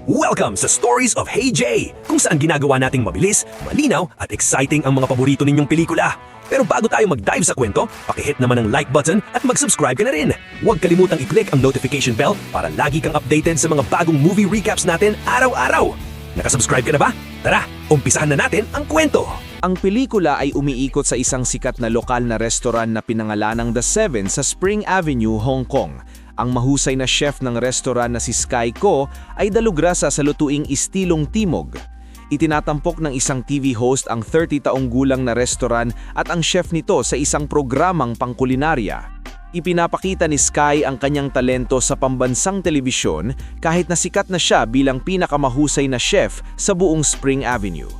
Welcome sa Stories of Hey J, kung saan ginagawa nating mabilis, malinaw at exciting ang mga paborito ninyong pelikula. Pero bago tayo mag-dive sa kwento, pakihit naman ang like button at mag-subscribe ka na rin. Huwag kalimutang i-click ang notification bell para lagi kang updated sa mga bagong movie recaps natin araw-araw. Nakasubscribe ka na ba? Tara, umpisahan na natin ang kwento! Ang pelikula ay umiikot sa isang sikat na lokal na restaurant na pinangalanang The Seven sa Spring Avenue, Hong Kong. Ang mahusay na chef ng restaurant na si Sky Ko ay dalugrasa sa lutuing istilong timog. Itinatampok ng isang TV host ang 30 taong gulang na restaurant at ang chef nito sa isang programang pangkulinarya. Ipinapakita ni Sky ang kanyang talento sa pambansang telebisyon kahit na sikat na siya bilang pinakamahusay na chef sa buong Spring Avenue.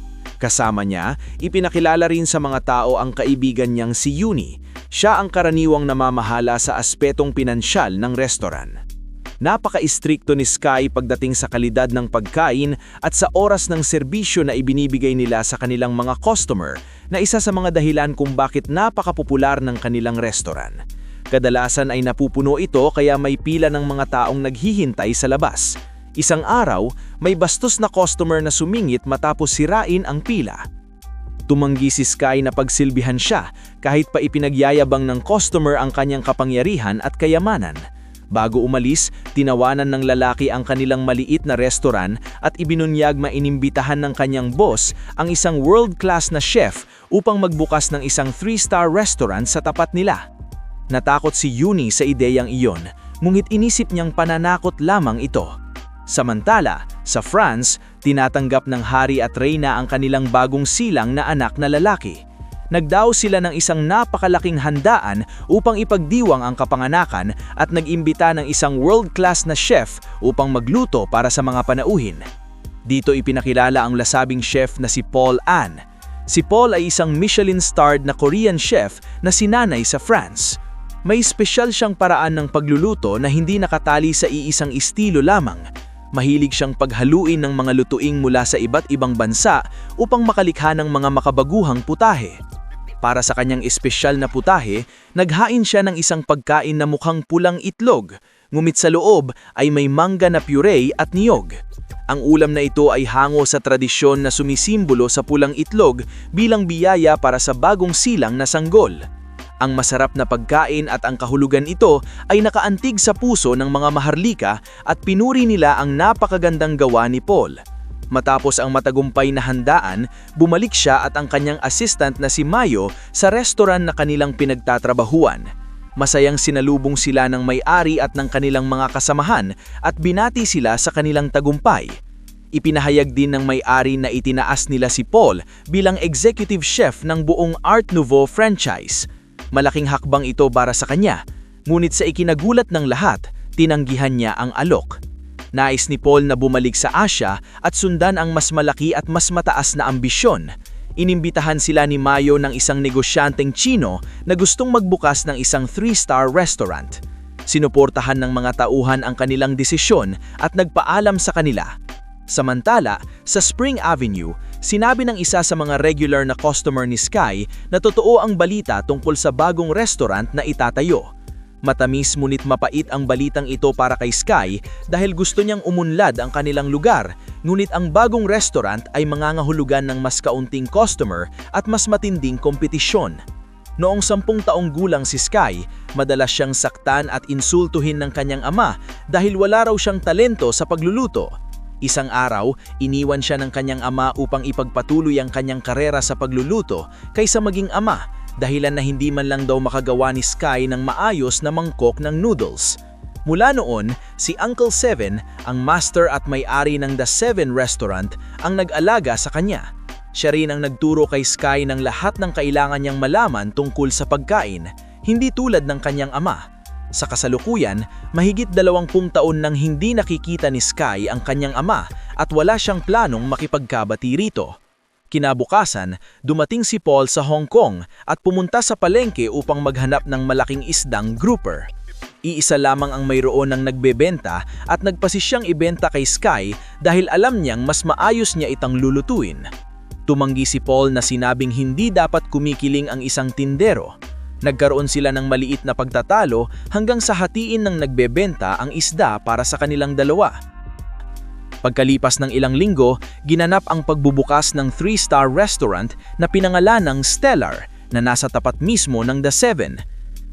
Kasama niya, ipinakilala rin sa mga tao ang kaibigan niyang si Uni. Siya ang karaniwang namamahala sa aspetong pinansyal ng restaurant. Napaka-istrikto ni Sky pagdating sa kalidad ng pagkain at sa oras ng serbisyo na ibinibigay nila sa kanilang mga customer na isa sa mga dahilan kung bakit napakapopular ng kanilang restaurant. Kadalasan ay napupuno ito kaya may pila ng mga taong naghihintay sa labas. Isang araw, may bastos na customer na sumingit matapos sirain ang pila. Tumanggi si Sky na pagsilbihan siya kahit pa ipinagyayabang ng customer ang kanyang kapangyarihan at kayamanan. Bago umalis, tinawanan ng lalaki ang kanilang maliit na restaurant at ibinunyag mainimbitahan ng kanyang boss ang isang world-class na chef upang magbukas ng isang 3-star restaurant sa tapat nila. Natakot si Uni sa ideyang iyon, ngunit inisip niyang pananakot lamang ito. Samantala, sa France, tinatanggap ng hari at reyna ang kanilang bagong silang na anak na lalaki. Nagdao sila ng isang napakalaking handaan upang ipagdiwang ang kapanganakan at nag-imbita ng isang world-class na chef upang magluto para sa mga panauhin. Dito ipinakilala ang lasabing chef na si Paul An. Si Paul ay isang Michelin-starred na Korean chef na sinanay sa France. May espesyal siyang paraan ng pagluluto na hindi nakatali sa iisang estilo lamang. Mahilig siyang paghaluin ng mga lutuing mula sa iba't ibang bansa upang makalikha ng mga makabaguhang putahe. Para sa kanyang espesyal na putahe, naghain siya ng isang pagkain na mukhang pulang itlog, ngunit sa loob ay may mangga na puree at niyog. Ang ulam na ito ay hango sa tradisyon na sumisimbolo sa pulang itlog bilang biyaya para sa bagong silang na sanggol. Ang masarap na pagkain at ang kahulugan ito ay nakaantig sa puso ng mga maharlika at pinuri nila ang napakagandang gawa ni Paul. Matapos ang matagumpay na handaan, bumalik siya at ang kanyang assistant na si Mayo sa restaurant na kanilang pinagtatrabahuan. Masayang sinalubong sila ng may-ari at ng kanilang mga kasamahan at binati sila sa kanilang tagumpay. Ipinahayag din ng may-ari na itinaas nila si Paul bilang executive chef ng buong Art Nouveau franchise. Malaking hakbang ito para sa kanya, ngunit sa ikinagulat ng lahat, tinanggihan niya ang alok. Nais ni Paul na bumalik sa Asia at sundan ang mas malaki at mas mataas na ambisyon. Inimbitahan sila ni Mayo ng isang negosyanteng Chino na gustong magbukas ng isang 3-star restaurant. Sinuportahan ng mga tauhan ang kanilang desisyon at nagpaalam sa kanila. Samantala, sa Spring Avenue, sinabi ng isa sa mga regular na customer ni Sky na totoo ang balita tungkol sa bagong restaurant na itatayo. Matamis ngunit mapait ang balitang ito para kay Sky dahil gusto niyang umunlad ang kanilang lugar, ngunit ang bagong restaurant ay mangangahulugan ng mas kaunting customer at mas matinding kompetisyon. Noong 10 taong gulang si Sky, madalas siyang saktan at insultuhin ng kanyang ama dahil wala raw siyang talento sa pagluluto. Isang araw, iniwan siya ng kanyang ama upang ipagpatuloy ang kanyang karera sa pagluluto kaysa maging ama, dahilan na hindi man lang daw makagawa ni Sky ng maayos na mangkok ng noodles. Mula noon, si Uncle Seven, ang master at may-ari ng The Seven Restaurant, ang nag-alaga sa kanya. Siya rin ang nagturo kay Sky ng lahat ng kailangan niyang malaman tungkol sa pagkain, hindi tulad ng kanyang ama. Sa kasalukuyan, mahigit 20 taon nang hindi nakikita ni Sky ang kanyang ama at wala siyang planong makipagkabati rito. Kinabukasan, dumating si Paul sa Hong Kong at pumunta sa palengke upang maghanap ng malaking isdang grouper. Iisa lamang ang mayroon ng nagbebenta at nagpasisyang ibenta kay Sky dahil alam niyang mas maayos niya itang lulutuin. Tumanggi si Paul na sinabing hindi dapat kumikiling ang isang tindero. Nagkaroon sila ng maliit na pagtatalo hanggang sa hatiin ng nagbebenta ang isda para sa kanilang dalawa. Pagkalipas ng ilang linggo, ginanap ang pagbubukas ng 3-star restaurant na pinangalan ng Stellar na nasa tapat mismo ng The Seven.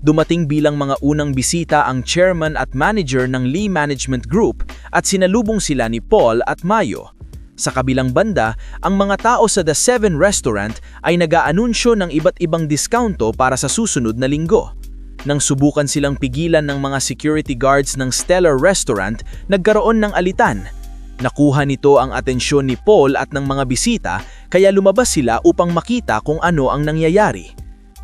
Dumating bilang mga unang bisita ang chairman at manager ng Lee Management Group at sinalubong sila ni Paul at Mayo. Sa kabilang banda, ang mga tao sa The Seven Restaurant ay nag-aanunsyo ng iba't ibang discounto para sa susunod na linggo. Nang subukan silang pigilan ng mga security guards ng Stellar Restaurant, nagkaroon ng alitan. Nakuha nito ang atensyon ni Paul at ng mga bisita kaya lumabas sila upang makita kung ano ang nangyayari.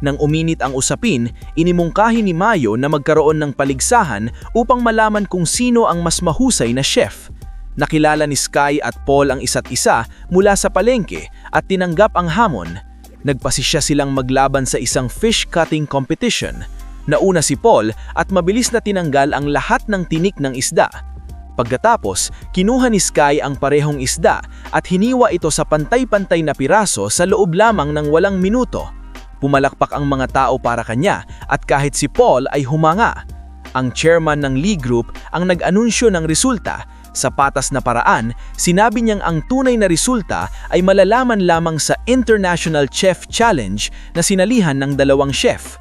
Nang uminit ang usapin, inimungkahi ni Mayo na magkaroon ng paligsahan upang malaman kung sino ang mas mahusay na chef. Nakilala ni Sky at Paul ang isa't isa mula sa palengke at tinanggap ang hamon. Nagpasisya silang maglaban sa isang fish cutting competition. Nauna si Paul at mabilis na tinanggal ang lahat ng tinik ng isda. Pagkatapos, kinuha ni Sky ang parehong isda at hiniwa ito sa pantay-pantay na piraso sa loob lamang ng walang minuto. Pumalakpak ang mga tao para kanya at kahit si Paul ay humanga. Ang chairman ng Lee Group ang nag-anunsyo ng resulta. Sa patas na paraan, sinabi niyang ang tunay na resulta ay malalaman lamang sa International Chef Challenge na sinalihan ng 2 chef.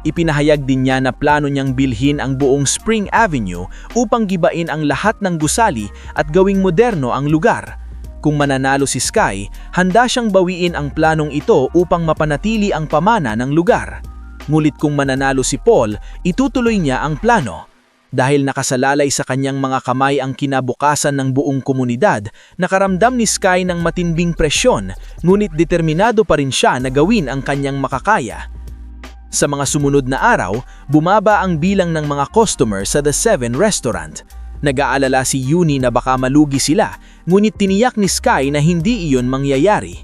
Ipinahayag din niya na plano niyang bilhin ang buong Spring Avenue upang gibain ang lahat ng gusali at gawing moderno ang lugar. Kung mananalo si Sky, handa siyang bawiin ang planong ito upang mapanatili ang pamana ng lugar. Ngunit kung mananalo si Paul, itutuloy niya ang plano. Dahil nakasalalay sa kanyang mga kamay ang kinabukasan ng buong komunidad, nakaramdam ni Sky ng matinding presyon, ngunit determinado pa rin siya na gawin ang kanyang makakaya. Sa mga sumunod na araw, bumaba ang bilang ng mga customer sa The Seven Restaurant. Nag-aalala si Yuni na baka malugi sila, ngunit tiniyak ni Sky na hindi iyon mangyayari.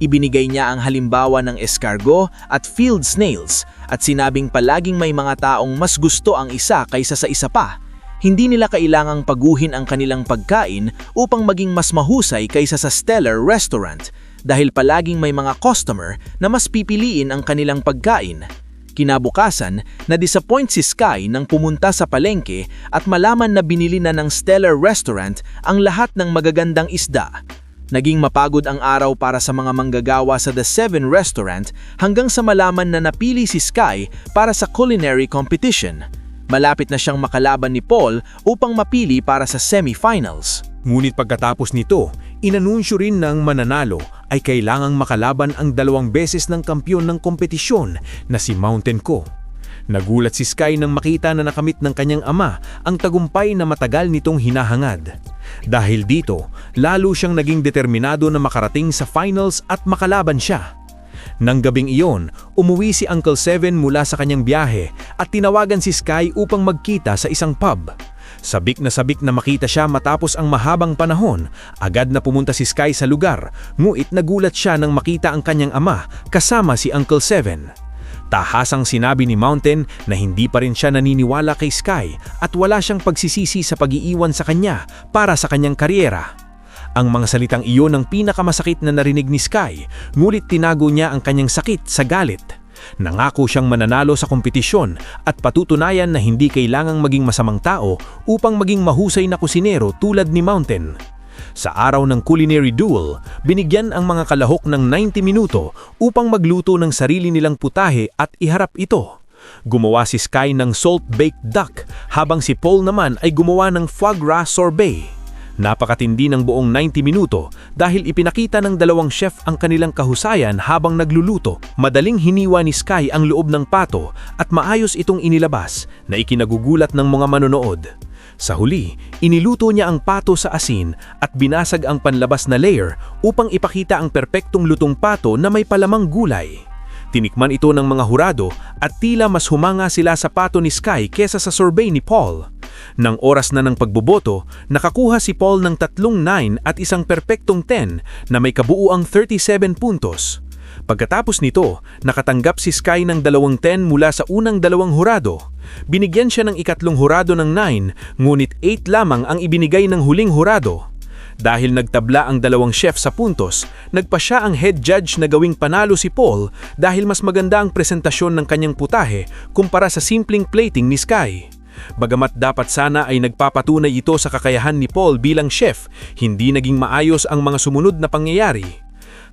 Ibinigay niya ang halimbawa ng escargot at field snails at sinabing palaging may mga taong mas gusto ang isa kaysa sa isa pa. Hindi nila kailangang paguhin ang kanilang pagkain upang maging mas mahusay kaysa sa Stellar Restaurant dahil palaging may mga customer na mas pipiliin ang kanilang pagkain. Kinabukasan, na-disappoint si Sky nang pumunta sa palengke at malaman na binili na ng Stellar Restaurant ang lahat ng magagandang isda. Naging mapagod ang araw para sa mga manggagawa sa The Seven Restaurant hanggang sa malaman na napili si Sky para sa culinary competition. Malapit na siyang makalaban ni Paul upang mapili para sa semifinals. Ngunit pagkatapos nito, inanunsyo rin ng mananalo ay kailangang makalaban ang 2 beses ng kampyon ng kompetisyon na si Mountain Co. Nagulat si Sky nang makita na nakamit ng kanyang ama ang tagumpay na matagal nitong hinahangad. Dahil dito, lalo siyang naging determinado na makarating sa finals at makalaban siya. Nang gabing iyon, umuwi si Uncle Seven mula sa kanyang biyahe at tinawagan si Sky upang magkita sa isang pub. Sabik na makita siya matapos ang mahabang panahon, agad na pumunta si Sky sa lugar, ngunit nagulat siya nang makita ang kanyang ama kasama si Uncle Seven. Tahasang sinabi ni Mountain na hindi pa rin siya naniniwala kay Sky at wala siyang pagsisisi sa pag-iiwan sa kanya para sa kanyang karyera. Ang mga salitang iyon ang pinakamasakit na narinig ni Sky, ngunit tinago niya ang kanyang sakit sa galit. Nangako siyang mananalo sa kompetisyon at patutunayan na hindi kailangang maging masamang tao upang maging mahusay na kusinero tulad ni Mountain. Sa araw ng culinary duel, binigyan ang mga kalahok ng 90 minuto upang magluto ng sarili nilang putahe at iharap ito. Gumawa si Sky ng salt-baked duck habang si Paul naman ay gumawa ng foie gras sorbet. Napakatindi ng buong 90 minuto dahil ipinakita ng 2 chef ang kanilang kahusayan habang nagluluto. Madaling hiniwa ni Sky ang loob ng pato at maayos itong inilabas na ikinagugulat ng mga manonood. Sa huli, iniluto niya ang pato sa asin at binasag ang panlabas na layer upang ipakita ang perpektong lutong pato na may palamang gulay. Tinikman ito ng mga hurado at tila mas humanga sila sa pato ni Sky kesa sa sorbet ni Paul. Nang oras na ng pagboboto, nakakuha si Paul ng 3 9 at isang perpektong 10 na may kabuuang 37 puntos. Pagkatapos nito, nakatanggap si Sky ng 2 10 mula sa unang 2 hurado. Binigyan siya ng ikatlong hurado ng 9, ngunit 8 lamang ang ibinigay ng huling hurado. Dahil nagtabla ang 2 chef sa puntos, nagpa siya ang head judge na gawing panalo si Paul dahil mas maganda ang presentasyon ng kanyang putahe kumpara sa simpleng plating ni Sky. Bagamat dapat sana ay nagpapatunay ito sa kakayahan ni Paul bilang chef, hindi naging maayos ang mga sumunod na pangyayari.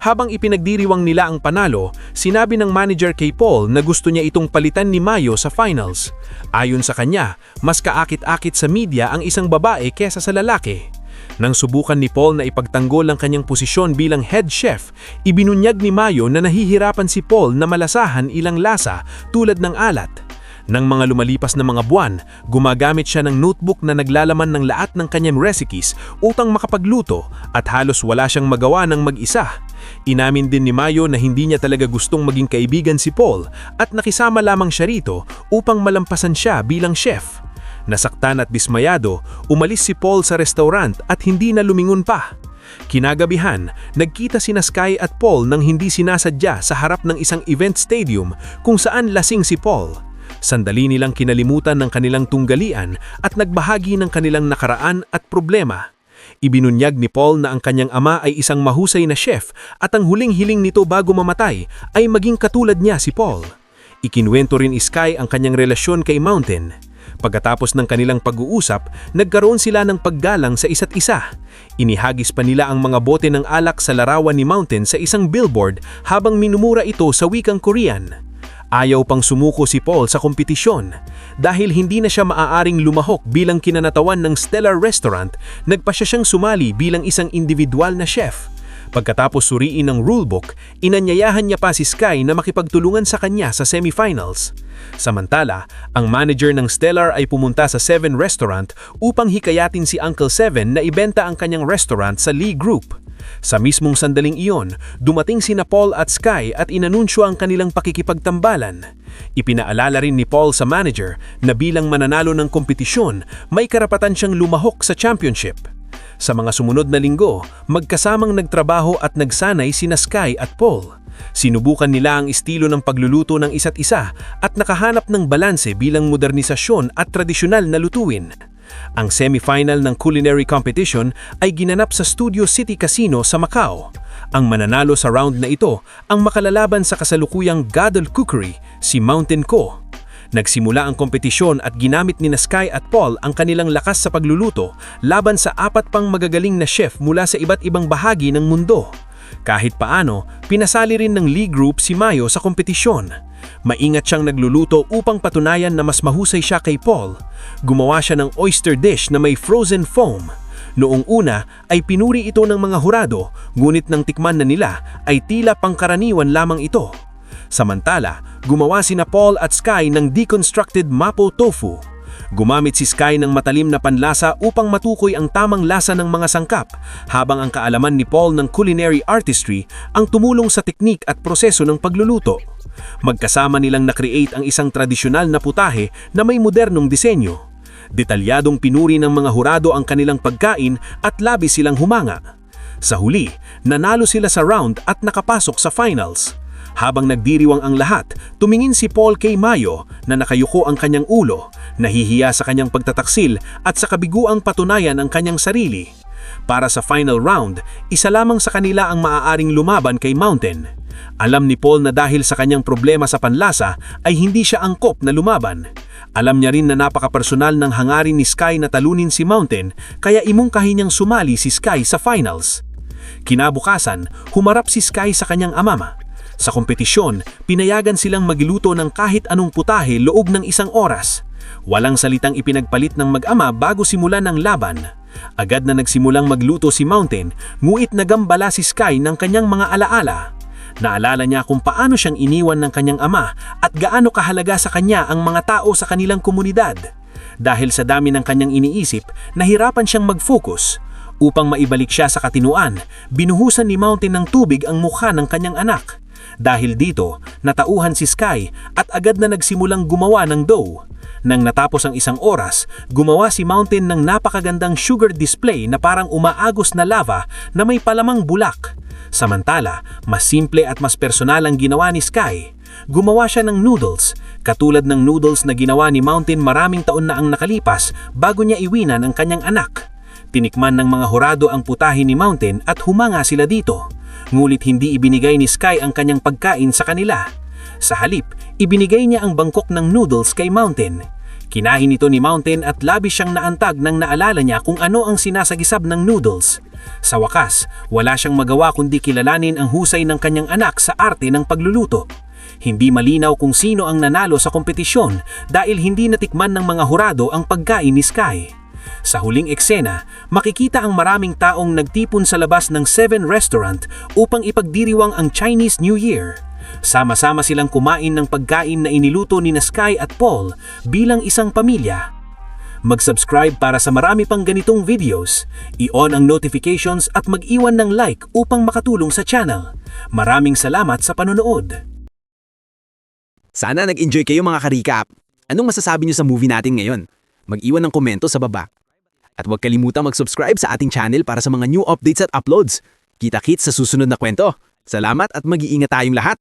Habang ipinagdiriwang nila ang panalo, sinabi ng manager kay Paul na gusto niya itong palitan ni Mayo sa finals. Ayon sa kanya, mas kaakit-akit sa media ang isang babae kesa sa lalaki. Nang subukan ni Paul na ipagtanggol ang kanyang posisyon bilang head chef, ibinunyag ni Mayo na nahihirapan si Paul na malasahan ilang lasa tulad ng alat. Nang mga lumalipas na mga buwan, gumagamit siya ng notebook na naglalaman ng lahat ng kanyang recipes upang makapagluto at halos wala siyang magawa ng mag-isa. Inamin din ni Mayo na hindi niya talaga gustong maging kaibigan si Paul at nakisama lamang siya rito upang malampasan siya bilang chef. Nasaktan at dismayado, umalis si Paul sa restaurant at hindi na lumingon pa. Kinagabihan, nagkita sina Sky at Paul nang hindi sinasadya sa harap ng isang event stadium kung saan lasing si Paul. Sandali nilang kinalimutan ng kanilang tunggalian at nagbahagi ng kanilang nakaraan at problema. Ibinunyag ni Paul na ang kanyang ama ay isang mahusay na chef at ang huling hiling nito bago mamatay ay maging katulad niya si Paul. Ikinwento rin ni Sky ang kanyang relasyon kay Mountain. Pagkatapos ng kanilang pag-uusap, nagkaroon sila ng paggalang sa isa't isa. Inihagis pa nila ang mga bote ng alak sa larawan ni Mountain sa isang billboard habang minumura ito sa wikang Korean. Ayaw pang sumuko si Paul sa kompetisyon. Dahil hindi na siya maaaring lumahok bilang kinanatawan ng Stellar Restaurant, nagpa siyang sumali bilang isang individual na chef. Pagkatapos suriin ang rulebook, inanyayahan niya pa si Sky na makipagtulungan sa kanya sa semifinals. Samantala, ang manager ng Stellar ay pumunta sa Seven Restaurant upang hikayatin si Uncle Seven na ibenta ang kanyang restaurant sa Lee Group. Sa mismong sandaling iyon, dumating sina Paul at Sky at inanunsyo ang kanilang pakikipagtambalan. Ipinaalala rin ni Paul sa manager na bilang mananalo ng kompetisyon, may karapatan siyang lumahok sa championship. Sa mga sumunod na linggo, magkasamang nagtrabaho at nagsanay sina Sky at Paul. Sinubukan nila ang estilo ng pagluluto ng isa't isa at nakahanap ng balanse bilang modernisasyon at tradisyonal na lutuin. Ang semifinal ng culinary competition ay ginanap sa Studio City Casino sa Macau. Ang mananalo sa round na ito ang makalalaban sa kasalukuyang Gadol Cookery, si Mountain Co. Nagsimula ang kompetisyon at ginamit ni Sky at Paul ang kanilang lakas sa pagluluto laban sa 4 pang magagaling na chef mula sa iba't ibang bahagi ng mundo. Kahit paano, pinasali rin ng Lee Group si Mayo sa kompetisyon. Maingat siyang nagluluto upang patunayan na mas mahusay siya kay Paul. Gumawa siya ng oyster dish na may frozen foam. Noong una ay pinuri ito ng mga hurado, ngunit nang tikman na nila ay tila pangkaraniwan lamang ito. Samantala, gumawa sina Paul at Sky ng deconstructed mapo tofu. Gumamit si Sky ng matalim na panlasa upang matukoy ang tamang lasa ng mga sangkap, habang ang kaalaman ni Paul ng culinary artistry ang tumulong sa teknik at proseso ng pagluluto. Magkasama nilang na-create ang isang tradisyonal na putahe na may modernong disenyo. Detalyadong pinuri ng mga hurado ang kanilang pagkain at labis silang humanga. Sa huli, nanalo sila sa round at nakapasok sa finals. Habang nagdiriwang ang lahat, tumingin si Paul kay Mayo na nakayuko ang kanyang ulo, nahihiya sa kanyang pagtataksil at sa kabiguang patunayan ang kanyang sarili. Para sa final round, isa lamang sa kanila ang maaaring lumaban kay Mountain. Alam ni Paul na dahil sa kanyang problema sa panlasa ay hindi siya angkop na lumaban. Alam niya rin na napaka-personal ng hangarin ni Sky na talunin si Mountain, kaya imungkahi niyang sumali si Sky sa finals. Kinabukasan, humarap si Sky sa kanyang ama. Sa kompetisyon, pinayagan silang magluto ng kahit anong putahe loob ng 1 oras. Walang salitang ipinagpalit ng mag-ama bago simulan ang laban. Agad na nagsimulang magluto si Mountain, nguit nagambala si Sky ng kanyang mga alaala. Naalala niya kung paano siyang iniwan ng kanyang ama at gaano kahalaga sa kanya ang mga tao sa kanilang komunidad. Dahil sa dami ng kanyang iniisip, nahirapan siyang mag-focus. Upang maibalik siya sa katinuan, binuhusan ni Mountain ng tubig ang mukha ng kanyang anak. Dahil dito, natauhan si Sky at agad na nagsimulang gumawa ng dough. Nang natapos ang 1 oras, gumawa si Mountain ng napakagandang sugar display na parang umaagos na lava na may palamang bulak. Samantala, mas simple at mas personal ang ginawa ni Sky. Gumawa siya ng noodles, katulad ng noodles na ginawa ni Mountain maraming taon na ang nakalipas bago niya iwinan ang kanyang anak. Tinikman ng mga hurado ang putahe ni Mountain at humanga sila dito. Ngulit hindi ibinigay ni Sky ang kanyang pagkain sa kanila. Sa halip, ibinigay niya ang bangkok ng noodles kay Mountain. Kinain ito ni Mountain at labis siyang naantag nang naalala niya kung ano ang sinasagisab ng noodles. Sa wakas, wala siyang magawa kundi kilalanin ang husay ng kanyang anak sa arte ng pagluluto. Hindi malinaw kung sino ang nanalo sa kompetisyon dahil hindi natikman ng mga hurado ang pagkain ni Sky. Sa huling eksena, makikita ang maraming taong nagtipon sa labas ng 7 restaurant upang ipagdiriwang ang Chinese New Year. Sama-sama silang kumain ng pagkain na iniluto ni Sky at Paul bilang isang pamilya. Mag-subscribe para sa marami pang ganitong videos, i-on ang notifications at mag-iwan ng like upang makatulong sa channel. Maraming salamat sa panonood. Sana nag-enjoy kayo mga ka-recap. Anong masasabi niyo sa movie natin ngayon? Mag-iwan ng komento sa baba. At huwag kalimutang mag-subscribe sa ating channel para sa mga new updates at uploads. Kita-kits sa susunod na kwento. Salamat at mag-iingat tayong lahat.